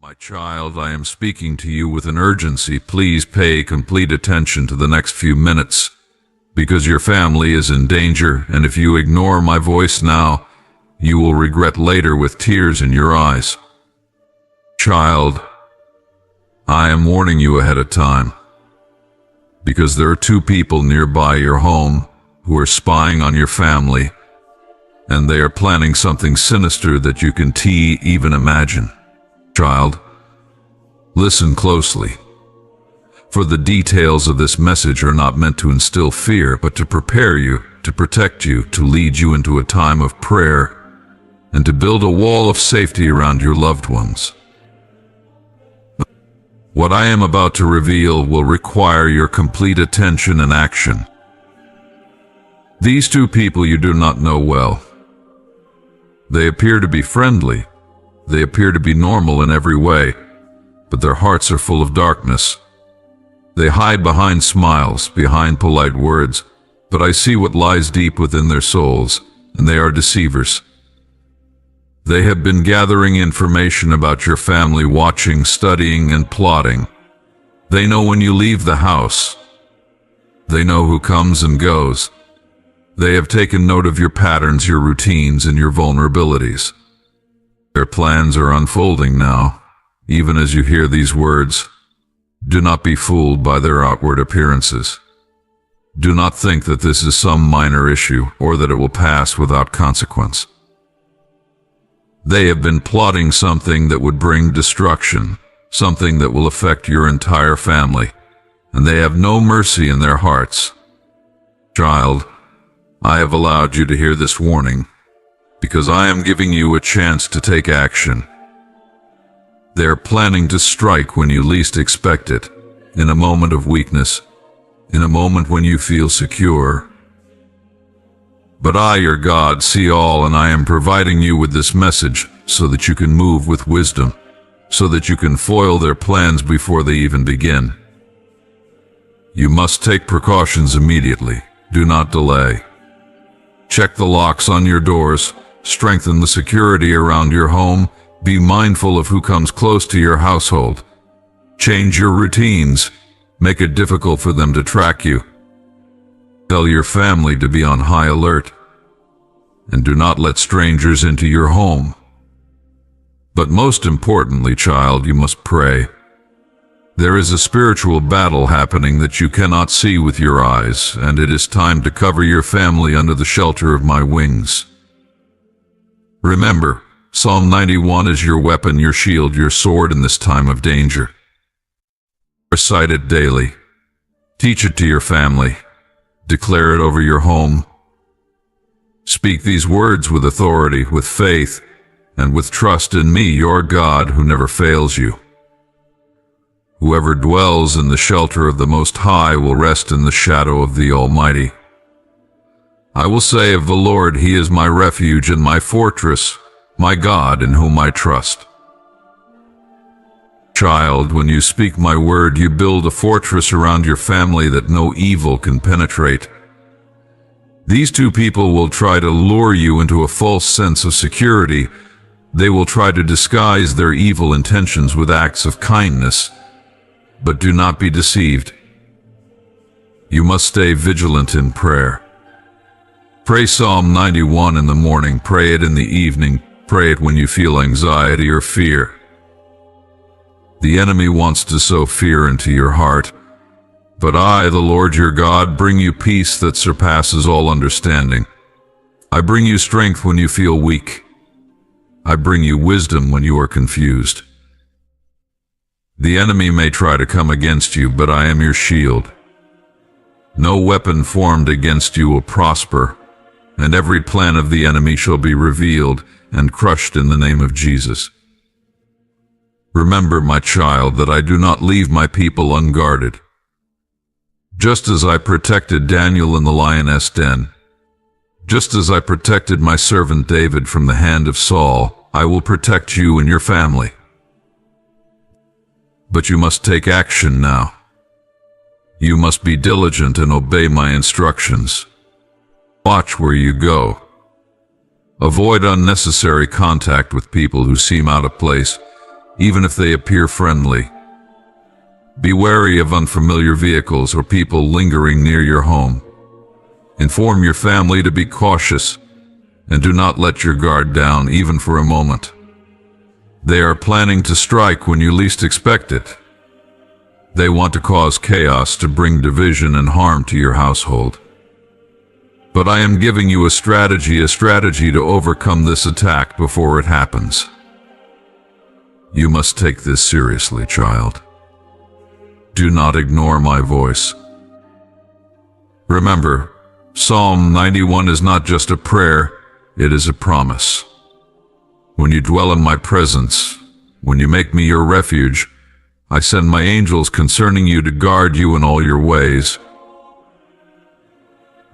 My child, I am speaking to you with an urgency. Please pay complete attention to the next few minutes, because your family is in danger, and if you ignore my voice now, you will regret later with tears in your eyes. Child, I am warning you ahead of time, because there are two people nearby your home who are spying on your family, and they are planning something sinister that you can't even imagine. Child, listen closely, for the details of this message are not meant to instill fear, but to prepare you, to protect you, to lead you into a time of prayer, and to build a wall of safety around your loved ones. What I am about to reveal will require your complete attention and action. These two people you do not know well. They appear to be friendly. They appear to be normal in every way, but their hearts are full of darkness. They hide behind smiles, behind polite words, but I see what lies deep within their souls, and they are deceivers. They have been gathering information about your family, watching, studying, and plotting. They know when you leave the house. They know who comes and goes. They have taken note of your patterns, your routines, and your vulnerabilities. Their plans are unfolding now, even as you hear these words. Do not be fooled by their outward appearances. Do not think that this is some minor issue or that it will pass without consequence. They have been plotting something that would bring destruction, something that will affect your entire family, and they have no mercy in their hearts. Child, I have allowed you to hear this warning because I am giving you a chance to take action. They are planning to strike when you least expect it, in a moment of weakness, in a moment when you feel secure. But I, your God, see all, and I am providing you with this message so that you can move with wisdom, so that you can foil their plans before they even begin. You must take precautions immediately. Do not delay. Check the locks on your doors. Strengthen the security around your home. Be mindful of who comes close to your household. Change your routines. Make it difficult for them to track you. Tell your family to be on high alert. And do not let strangers into your home. But most importantly, child, you must pray. There is a spiritual battle happening that you cannot see with your eyes, and it is time to cover your family under the shelter of my wings. Remember, Psalm 91 is your weapon, your shield, your sword in this time of danger. Recite it daily. Teach it to your family. Declare it over your home. Speak these words with authority, with faith, and with trust in me, your God, who never fails you. Whoever dwells in the shelter of the Most High will rest in the shadow of the Almighty. I will say of the Lord, He is my refuge and my fortress, my God in whom I trust. Child, when you speak my word, you build a fortress around your family that no evil can penetrate. These two people will try to lure you into a false sense of security. They will try to disguise their evil intentions with acts of kindness. But do not be deceived. You must stay vigilant in prayer. Pray Psalm 91 in the morning, pray it in the evening, pray it when you feel anxiety or fear. The enemy wants to sow fear into your heart, but I, the Lord your God, bring you peace that surpasses all understanding. I bring you strength when you feel weak. I bring you wisdom when you are confused. The enemy may try to come against you, but I am your shield. No weapon formed against you will prosper, and every plan of the enemy shall be revealed and crushed in the name of Jesus. Remember, my child, that I do not leave my people unguarded. Just as I protected Daniel in the lioness den, just as I protected my servant David from the hand of Saul, I will protect you and your family. But you must take action now. You must be diligent and obey my instructions. Watch where you go. Avoid unnecessary contact with people who seem out of place. even if they appear friendly. Be wary of unfamiliar vehicles or people lingering near your home. Inform your family to be cautious, and do not let your guard down even for a moment. They are planning to strike when you least expect it. They want to cause chaos, to bring division and harm to your household. But I am giving you a strategy to overcome this attack before it happens. You must take this seriously, child. Do not ignore my voice. Remember, Psalm 91 is not just a prayer, it is a promise. When you dwell in my presence, when you make me your refuge, I send my angels concerning you to guard you in all your ways.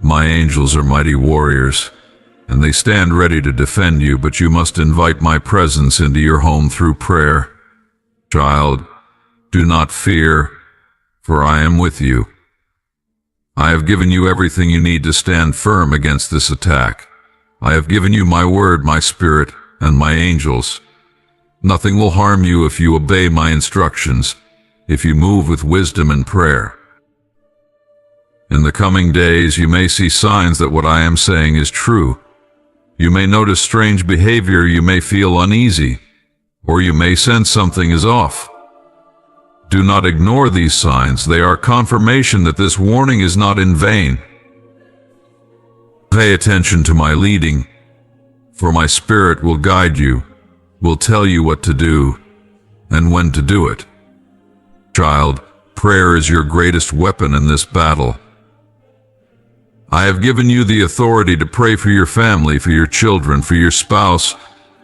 My angels are mighty warriors, and they stand ready to defend you, but you must invite my presence into your home through prayer. Child, do not fear, for I am with you. I have given you everything you need to stand firm against this attack. I have given you my word, my spirit, and my angels. Nothing will harm you if you obey my instructions, if you move with wisdom and prayer. In the coming days, you may see signs that what I am saying is true. You may notice strange behavior, you may feel uneasy, or you may sense something is off. Do not ignore these signs. They are confirmation that this warning is not in vain. Pay attention to my leading, for my spirit will guide you, will tell you what to do, and when to do it. Child, prayer is your greatest weapon in this battle. I have given you the authority to pray for your family, for your children, for your spouse,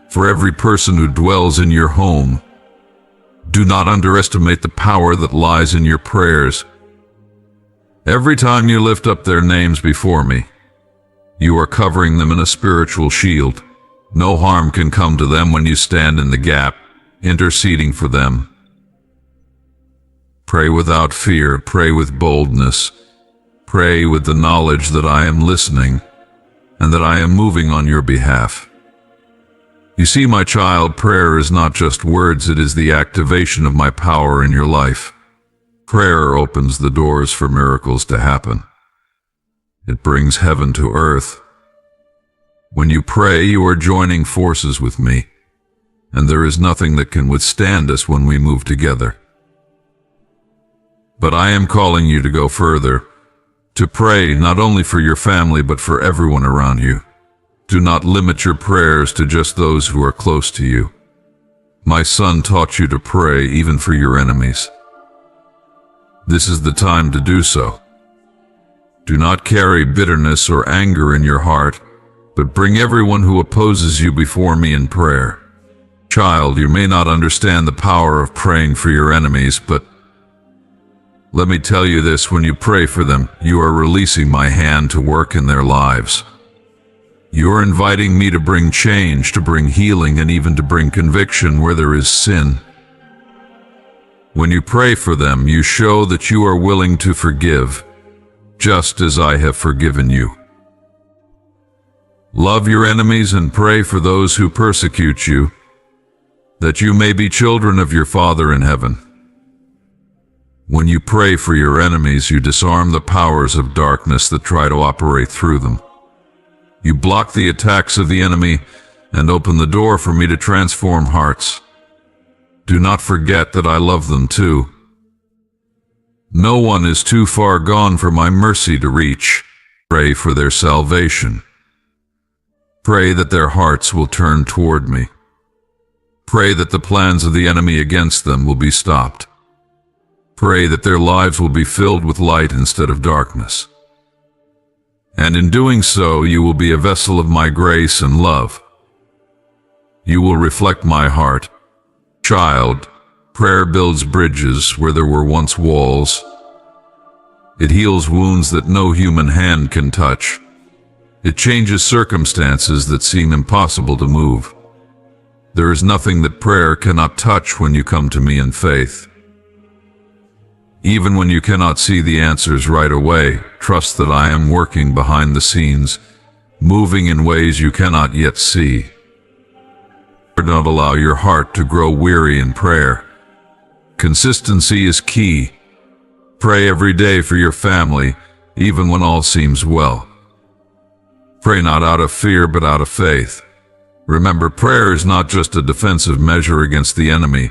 for every person who dwells in your home. Do not underestimate the power that lies in your prayers. Every time you lift up their names before me, you are covering them in a spiritual shield. No harm can come to them when you stand in the gap, interceding for them. Pray without fear, pray with boldness. Pray with the knowledge that I am listening and that I am moving on your behalf. You see, my child, prayer is not just words, it is the activation of my power in your life. Prayer opens the doors for miracles to happen. It brings heaven to earth. When you pray, you are joining forces with me, and there is nothing that can withstand us when we move together. But I am calling you to go further, to pray not only for your family but for everyone around you. Do not limit your prayers to just those who are close to you. My son taught you to pray even for your enemies. This is the time to do so. Do not carry bitterness or anger in your heart, but bring everyone who opposes you before me in prayer. Child, you may not understand the power of praying for your enemies, but let me tell you this, when you pray for them, you are releasing my hand to work in their lives. You are inviting me to bring change, to bring healing, and even to bring conviction where there is sin. When you pray for them, you show that you are willing to forgive, just as I have forgiven you. Love your enemies and pray for those who persecute you, that you may be children of your Father in heaven. When you pray for your enemies, you disarm the powers of darkness that try to operate through them. You block the attacks of the enemy and open the door for me to transform hearts. Do not forget that I love them too. No one is too far gone for my mercy to reach. Pray for their salvation. Pray that their hearts will turn toward me. Pray that the plans of the enemy against them will be stopped. Pray that their lives will be filled with light instead of darkness. And in doing so, you will be a vessel of my grace and love. You will reflect my heart. Child, prayer builds bridges where there were once walls. It heals wounds that no human hand can touch. It changes circumstances that seem impossible to move. There is nothing that prayer cannot touch when you come to me in faith. Even when you cannot see the answers right away, trust that I am working behind the scenes, moving in ways you cannot yet see. Do not allow your heart to grow weary in prayer. Consistency is key. Pray every day for your family, even when all seems well. Pray not out of fear, but out of faith. Remember, prayer is not just a defensive measure against the enemy.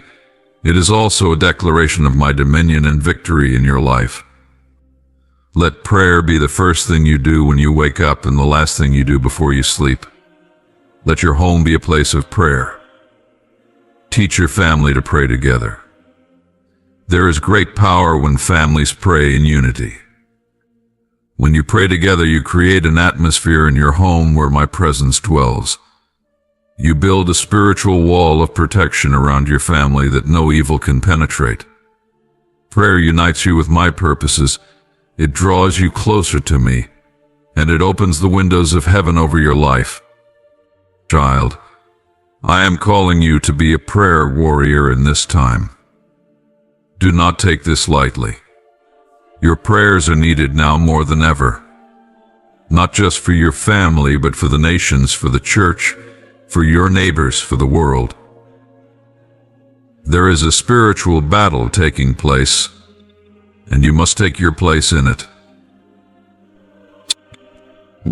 It is also a declaration of my dominion and victory in your life. Let prayer be the first thing you do when you wake up and the last thing you do before you sleep. Let your home be a place of prayer. Teach your family to pray together. There is great power when families pray in unity. When you pray together, you create an atmosphere in your home where my presence dwells. You build a spiritual wall of protection around your family that no evil can penetrate. Prayer unites you with my purposes. It draws you closer to me, and it opens the windows of heaven over your life. Child, I am calling you to be a prayer warrior in this time. Do not take this lightly. Your prayers are needed now more than ever. Not just for your family, but for the nations, for the church, for your neighbors, for the world. There is a spiritual battle taking place, and you must take your place in it.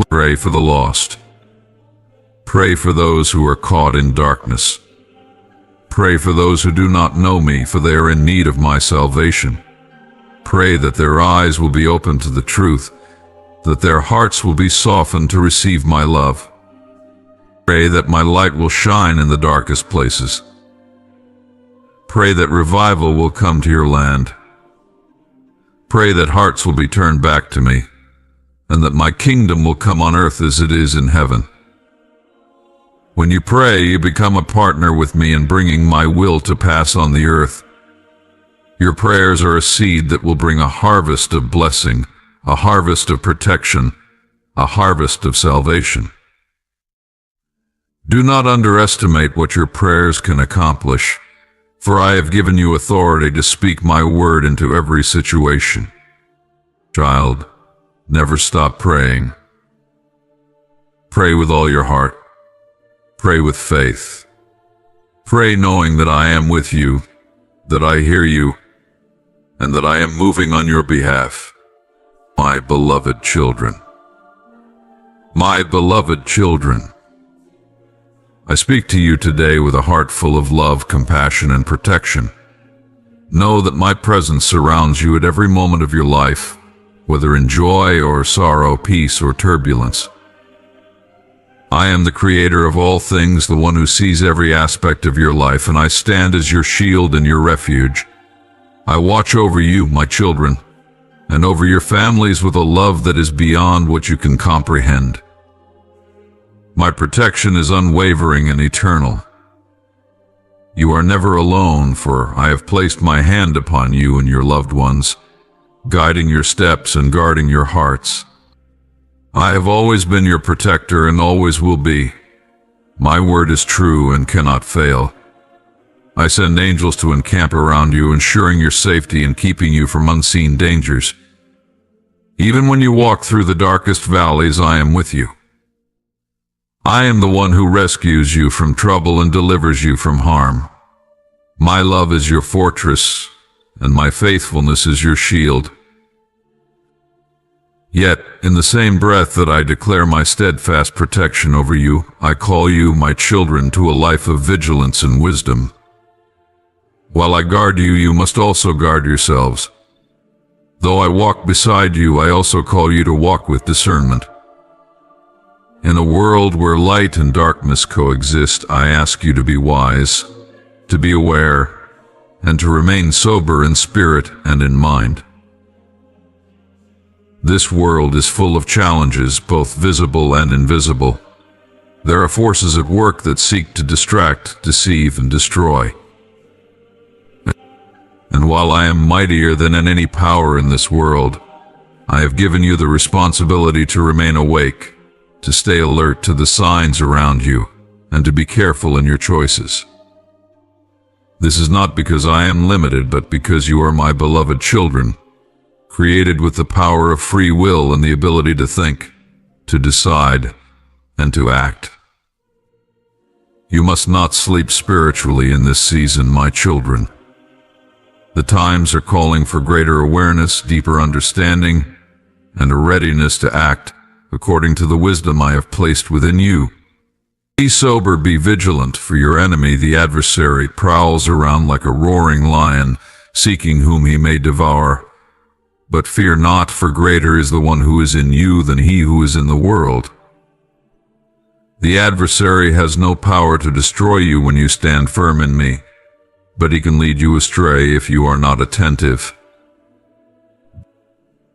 Pray for the lost. Pray for those who are caught in darkness. Pray for those who do not know me, for they are in need of my salvation. Pray that their eyes will be open to the truth, that their hearts will be softened to receive my love. Pray that my light will shine in the darkest places. Pray that revival will come to your land. Pray that hearts will be turned back to me, and that my kingdom will come on earth as it is in heaven. When you pray, you become a partner with me in bringing my will to pass on the earth. Your prayers are a seed that will bring a harvest of blessing, a harvest of protection, a harvest of salvation. Do not underestimate what your prayers can accomplish, for I have given you authority to speak my word into every situation. Child, never stop praying. Pray with all your heart. Pray with faith. Pray knowing that I am with you, that I hear you, and that I am moving on your behalf. My beloved children. My beloved children. I speak to you today with a heart full of love, compassion, and protection. Know that my presence surrounds you at every moment of your life, whether in joy or sorrow, peace or turbulence. I am the creator of all things, the one who sees every aspect of your life, and I stand as your shield and your refuge. I watch over you, my children, and over your families with a love that is beyond what you can comprehend. My protection is unwavering and eternal. You are never alone, for I have placed my hand upon you and your loved ones, guiding your steps and guarding your hearts. I have always been your protector and always will be. My word is true and cannot fail. I send angels to encamp around you, ensuring your safety and keeping you from unseen dangers. Even when you walk through the darkest valleys, I am with you. I am the one who rescues you from trouble and delivers you from harm. My love is your fortress, and my faithfulness is your shield. Yet, in the same breath that I declare my steadfast protection over you, I call you, my children, to a life of vigilance and wisdom. While I guard you, you must also guard yourselves. Though I walk beside you, I also call you to walk with discernment. In a world where light and darkness coexist, I ask you to be wise, to be aware, and to remain sober in spirit and in mind. This world is full of challenges, both visible and invisible. There are forces at work that seek to distract, deceive, and destroy. And while I am mightier than any power in this world, I have given you the responsibility to remain awake, to stay alert to the signs around you, and to be careful in your choices. This is not because I am limited, but because you are my beloved children, created with the power of free will and the ability to think, to decide, and to act. You must not sleep spiritually in this season, my children. The times are calling for greater awareness, deeper understanding, and a readiness to act according to the wisdom I have placed within you. Be sober, be vigilant, for your enemy, the adversary, prowls around like a roaring lion, seeking whom he may devour. But fear not, for greater is the one who is in you than he who is in the world. The adversary has no power to destroy you when you stand firm in me, but he can lead you astray if you are not attentive.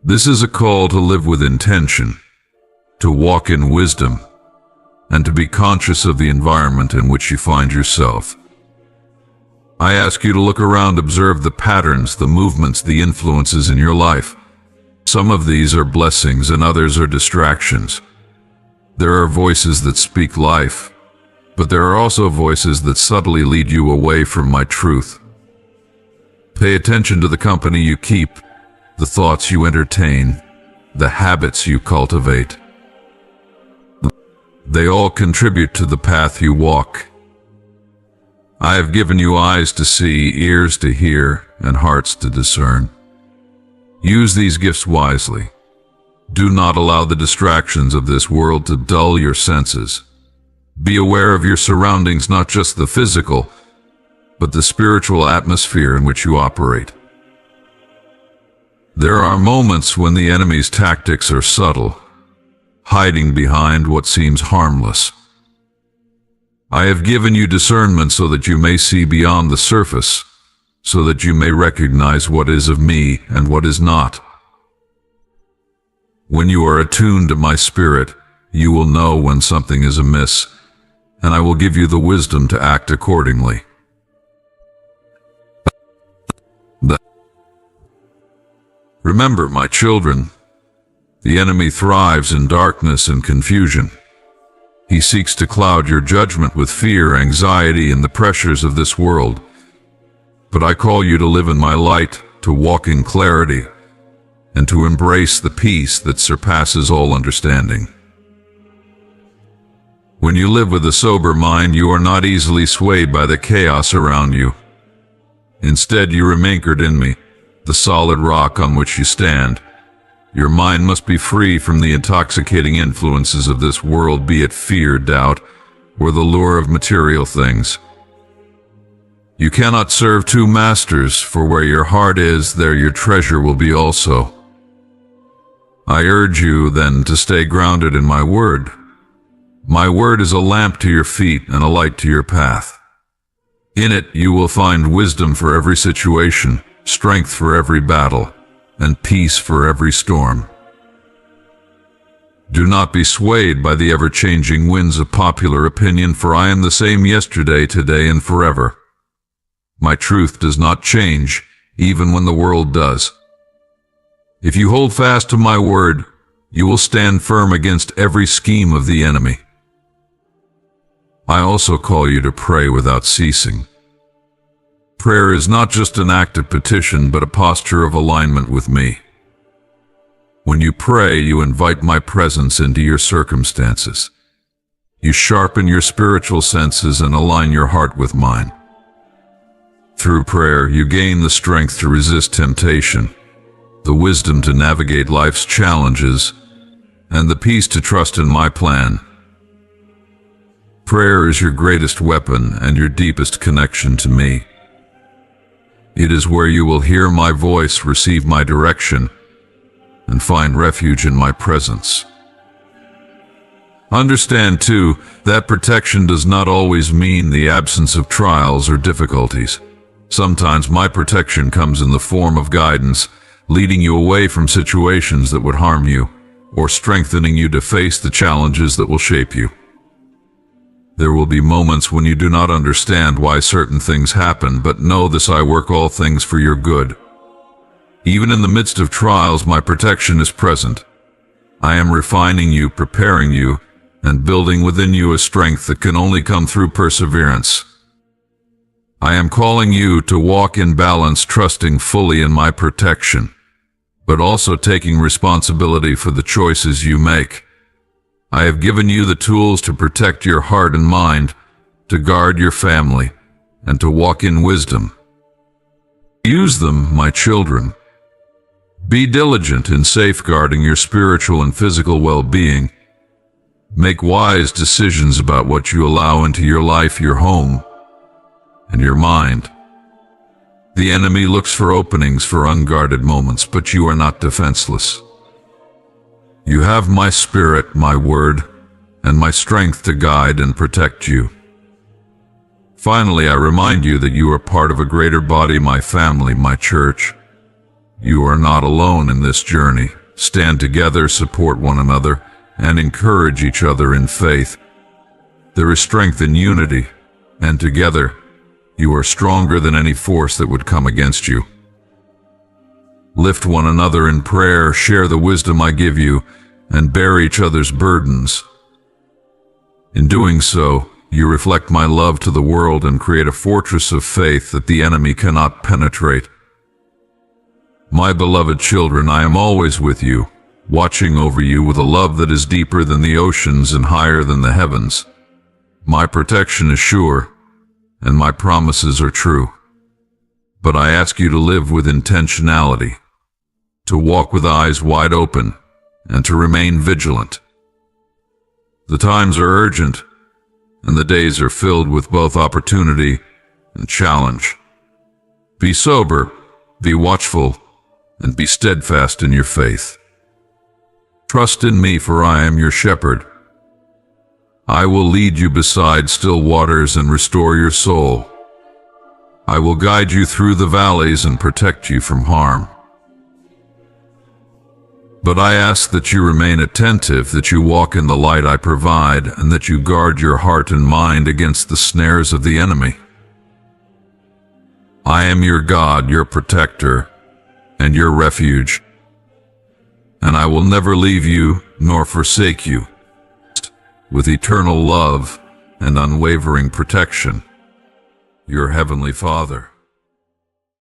This is a call to live with intention, to walk in wisdom, and to be conscious of the environment in which you find yourself. I ask you to look around, observe the patterns, the movements, the influences in your life. Some of these are blessings and others are distractions. There are voices that speak life, but there are also voices that subtly lead you away from my truth. Pay attention to the company you keep, the thoughts you entertain, the habits you cultivate. They all contribute to the path you walk. I have given you eyes to see, ears to hear, and hearts to discern. Use these gifts wisely. Do not allow the distractions of this world to dull your senses. Be aware of your surroundings, not just the physical, but the spiritual atmosphere in which you operate. There are moments when the enemy's tactics are subtle, hiding behind what seems harmless. I have given you discernment so that you may see beyond the surface, so that you may recognize what is of me and what is not. When you are attuned to my spirit, you will know when something is amiss, and I will give you the wisdom to act accordingly. Remember, my children, the enemy thrives in darkness and confusion. He seeks to cloud your judgment with fear, anxiety, and the pressures of this world. But I call you to live in my light, to walk in clarity, and to embrace the peace that surpasses all understanding. When you live with a sober mind, you are not easily swayed by the chaos around you. Instead, you remain anchored in me, the solid rock on which you stand. Your mind must be free from the intoxicating influences of this world, be it fear, doubt, or the lure of material things. You cannot serve two masters, for where your heart is, there your treasure will be also. I urge you, then, to stay grounded in my word. My word is a lamp to your feet and a light to your path. In it you will find wisdom for every situation, strength for every battle, and peace for every storm. Do not be swayed by the ever-changing winds of popular opinion, for I am the same yesterday, today, and forever. My truth does not change, even when the world does. If you hold fast to my word, you will stand firm against every scheme of the enemy. I also call you to pray without ceasing. Prayer is not just an act of petition, but a posture of alignment with me. When you pray, you invite my presence into your circumstances. You sharpen your spiritual senses and align your heart with mine. Through prayer, you gain the strength to resist temptation, the wisdom to navigate life's challenges, and the peace to trust in my plan. Prayer is your greatest weapon and your deepest connection to me. It is where you will hear my voice, receive my direction, and find refuge in my presence. Understand, too, that protection does not always mean the absence of trials or difficulties. Sometimes my protection comes in the form of guidance, leading you away from situations that would harm you, or strengthening you to face the challenges that will shape you. There will be moments when you do not understand why certain things happen, but know this: I work all things for your good. Even in the midst of trials, my protection is present. I am refining you, preparing you, and building within you a strength that can only come through perseverance. I am calling you to walk in balance, trusting fully in my protection, but also taking responsibility for the choices you make. I have given you the tools to protect your heart and mind, to guard your family, and to walk in wisdom. Use them, my children. Be diligent in safeguarding your spiritual and physical well-being. Make wise decisions about what you allow into your life, your home, and your mind. The enemy looks for openings for unguarded moments, but you are not defenseless. You have my spirit, my word, and my strength to guide and protect you. Finally, I remind you that you are part of a greater body, my family, my church. You are not alone in this journey. Stand together, support one another, and encourage each other in faith. There is strength in unity, and together, you are stronger than any force that would come against you. Lift one another in prayer, share the wisdom I give you, and bear each other's burdens. In doing so, you reflect my love to the world and create a fortress of faith that the enemy cannot penetrate. My beloved children, I am always with you, watching over you with a love that is deeper than the oceans and higher than the heavens. My protection is sure, and my promises are true. But I ask you to live with intentionality, to walk with eyes wide open, and to remain vigilant. The times are urgent, and the days are filled with both opportunity and challenge. Be sober, be watchful, and be steadfast in your faith. Trust in me, for I am your shepherd. I will lead you beside still waters and restore your soul. I will guide you through the valleys and protect you from harm. But I ask that you remain attentive, that you walk in the light I provide, and that you guard your heart and mind against the snares of the enemy. I am your God, your protector, and your refuge, and I will never leave you nor forsake you. With eternal love and unwavering protection, your Heavenly Father.